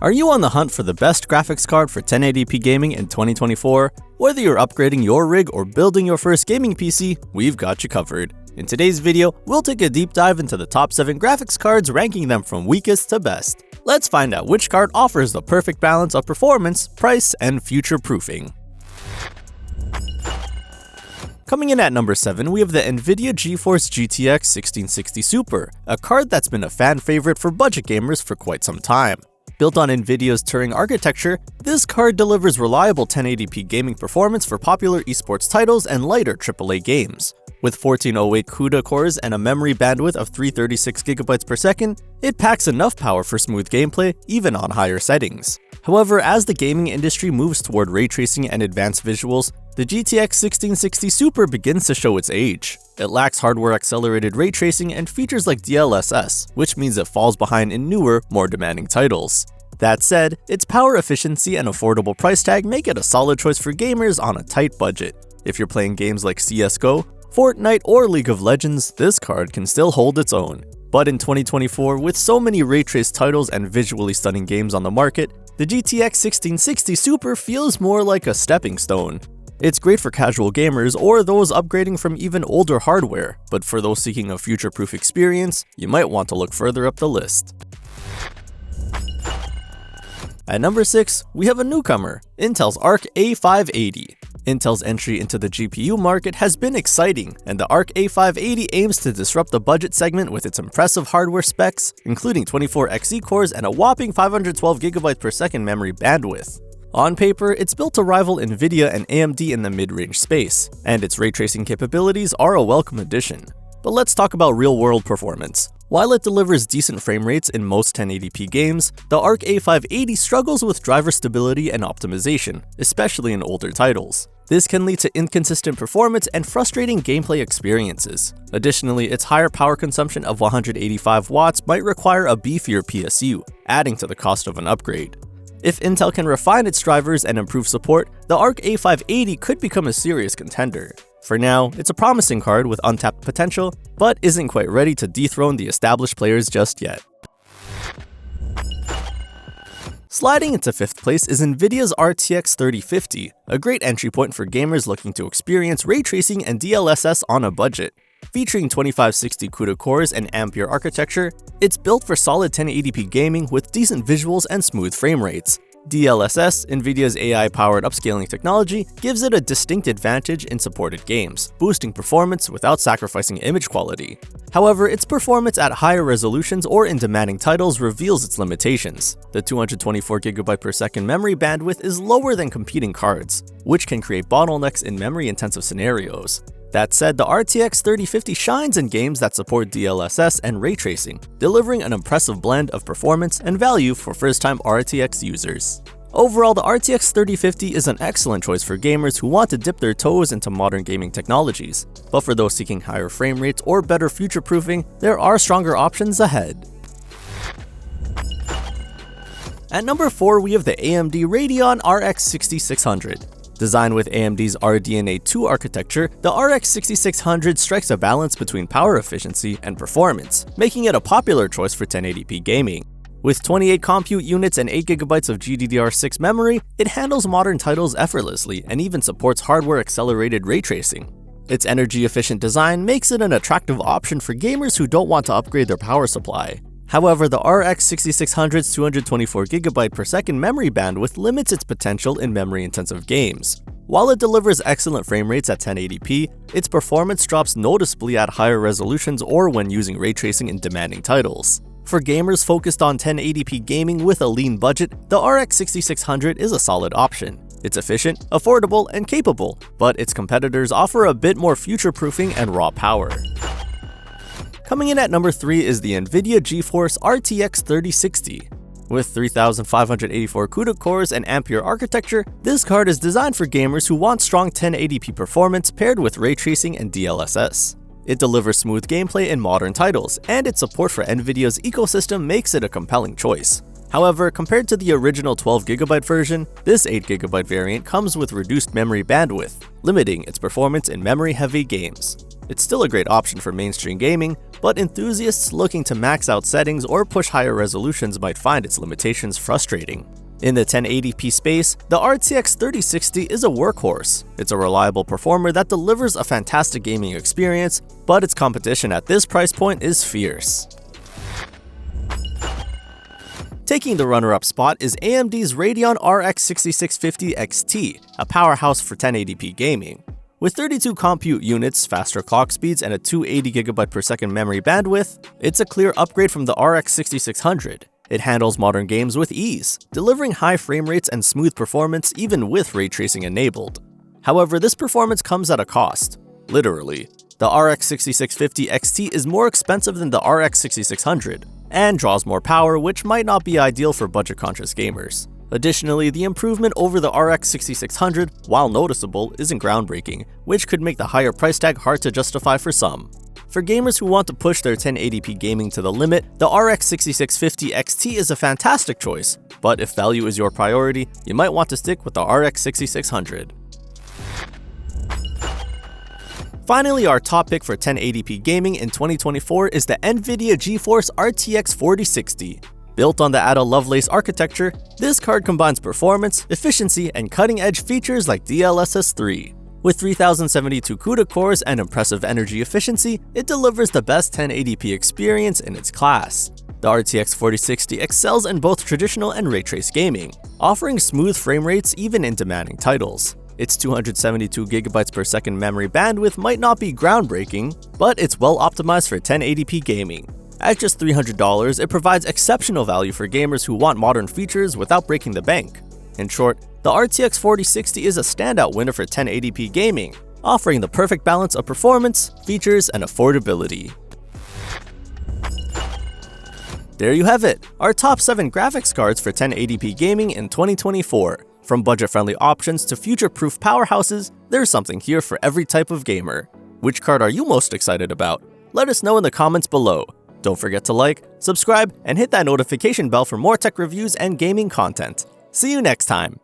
Are you on the hunt for the best graphics card for 1080p gaming in 2024? Whether you're upgrading your rig or building your first gaming PC, we've got you covered. In today's video, we'll take a deep dive into the top 7 graphics cards, ranking them from weakest to best. Let's find out which card offers the perfect balance of performance, price, and future-proofing. Coming in at number 7, we have the NVIDIA GeForce RTX 1660 Super, a card that's been a fan favorite for budget gamers for quite some time. Built on NVIDIA's Turing architecture, this card delivers reliable 1080p gaming performance for popular esports titles and lighter AAA games. With 1408 CUDA cores and a memory bandwidth of 336GB per second, it packs enough power for smooth gameplay even on higher settings. However, as the gaming industry moves toward ray tracing and advanced visuals, the GTX 1660 Super begins to show its age. It lacks hardware-accelerated ray tracing and features like DLSS, which means it falls behind in newer, more demanding titles. That said, its power efficiency and affordable price tag make it a solid choice for gamers on a tight budget. If you're playing games like CSGO, Fortnite, or League of Legends, this card can still hold its own. But in 2024, with so many ray-traced titles and visually stunning games on the market, the GTX 1660 Super feels more like a stepping stone. It's great for casual gamers or those upgrading from even older hardware, but for those seeking a future-proof experience, you might want to look further up the list. At number 6, we have a newcomer, Intel's Arc A580. Intel's entry into the GPU market has been exciting, and the Arc A580 aims to disrupt the budget segment with its impressive hardware specs, including 24Xe cores and a whopping 512GB per second memory bandwidth. On paper, it's built to rival Nvidia and AMD in the mid-range space, and its ray tracing capabilities are a welcome addition. But let's talk about real-world performance. While it delivers decent frame rates in most 1080p games, the Arc A580 struggles with driver stability and optimization, especially in older titles. This can lead to inconsistent performance and frustrating gameplay experiences. Additionally, its higher power consumption of 185 watts might require a beefier PSU, adding to the cost of an upgrade. If Intel can refine its drivers and improve support, the Arc A580 could become a serious contender. For now, it's a promising card with untapped potential, but isn't quite ready to dethrone the established players just yet. Sliding into 5th place is NVIDIA's RTX 3050, a great entry point for gamers looking to experience ray tracing and DLSS on a budget. Featuring 2560 CUDA cores and Ampere architecture, it's built for solid 1080p gaming with decent visuals and smooth frame rates. DLSS, NVIDIA's AI-powered upscaling technology, gives it a distinct advantage in supported games, boosting performance without sacrificing image quality. However, its performance at higher resolutions or in demanding titles reveals its limitations. The 224GB per second memory bandwidth is lower than competing cards, which can create bottlenecks in memory-intensive scenarios. That said, the RTX 3050 shines in games that support DLSS and ray tracing, delivering an impressive blend of performance and value for first-time RTX users. Overall, the RTX 3050 is an excellent choice for gamers who want to dip their toes into modern gaming technologies. But for those seeking higher frame rates or better future-proofing, there are stronger options ahead. At number 4, we have the AMD Radeon RX 6600. Designed with AMD's RDNA 2 architecture, the RX 6600 strikes a balance between power efficiency and performance, making it a popular choice for 1080p gaming. With 28 compute units and 8GB of GDDR6 memory, it handles modern titles effortlessly and even supports hardware-accelerated ray tracing. Its energy-efficient design makes it an attractive option for gamers who don't want to upgrade their power supply. However, the RX 6600's 224GB per second memory bandwidth limits its potential in memory-intensive games. While it delivers excellent frame rates at 1080p, its performance drops noticeably at higher resolutions or when using ray tracing in demanding titles. For gamers focused on 1080p gaming with a lean budget, the RX 6600 is a solid option. It's efficient, affordable, and capable, but its competitors offer a bit more future-proofing and raw power. Coming in at number 3 is the NVIDIA GeForce RTX 3060. With 3584 CUDA cores and Ampere architecture, this card is designed for gamers who want strong 1080p performance paired with ray tracing and DLSS. It delivers smooth gameplay in modern titles, and its support for NVIDIA's ecosystem makes it a compelling choice. However, compared to the original 12GB version, this 8GB variant comes with reduced memory bandwidth, limiting its performance in memory-heavy games. It's still a great option for mainstream gaming, but enthusiasts looking to max out settings or push higher resolutions might find its limitations frustrating. In the 1080p space, the RTX 3060 is a workhorse. It's a reliable performer that delivers a fantastic gaming experience, but its competition at this price point is fierce. Taking the runner-up spot is AMD's Radeon RX 6650 XT, a powerhouse for 1080p gaming. With 32 compute units, faster clock speeds, and a 280GB per second memory bandwidth, it's a clear upgrade from the RX 6600. It handles modern games with ease, delivering high frame rates and smooth performance even with ray tracing enabled. However, this performance comes at a cost. Literally. The RX 6650 XT is more expensive than the RX 6600, and draws more power, which might not be ideal for budget-conscious gamers. Additionally, the improvement over the RX 6600, while noticeable, isn't groundbreaking, which could make the higher price tag hard to justify for some. For gamers who want to push their 1080p gaming to the limit, the RX 6650 XT is a fantastic choice, but if value is your priority, you might want to stick with the RX 6600. Finally, our top pick for 1080p gaming in 2024 is the NVIDIA GeForce RTX 4060. Built on the Ada Lovelace architecture, this card combines performance, efficiency, and cutting-edge features like DLSS 3. With 3072 CUDA cores and impressive energy efficiency, it delivers the best 1080p experience in its class. The RTX 4060 excels in both traditional and ray trace gaming, offering smooth frame rates even in demanding titles. Its 272GB per second memory bandwidth might not be groundbreaking, but it's well optimized for 1080p gaming. At just $300, it provides exceptional value for gamers who want modern features without breaking the bank. In short, the RTX 4060 is a standout winner for 1080p gaming, offering the perfect balance of performance, features, and affordability. There you have it, our top 7 graphics cards for 1080p gaming in 2024. From budget-friendly options to future-proof powerhouses, there's something here for every type of gamer. Which card are you most excited about? Let us know in the comments below. Don't forget to like, subscribe, and hit that notification bell for more tech reviews and gaming content. See you next time!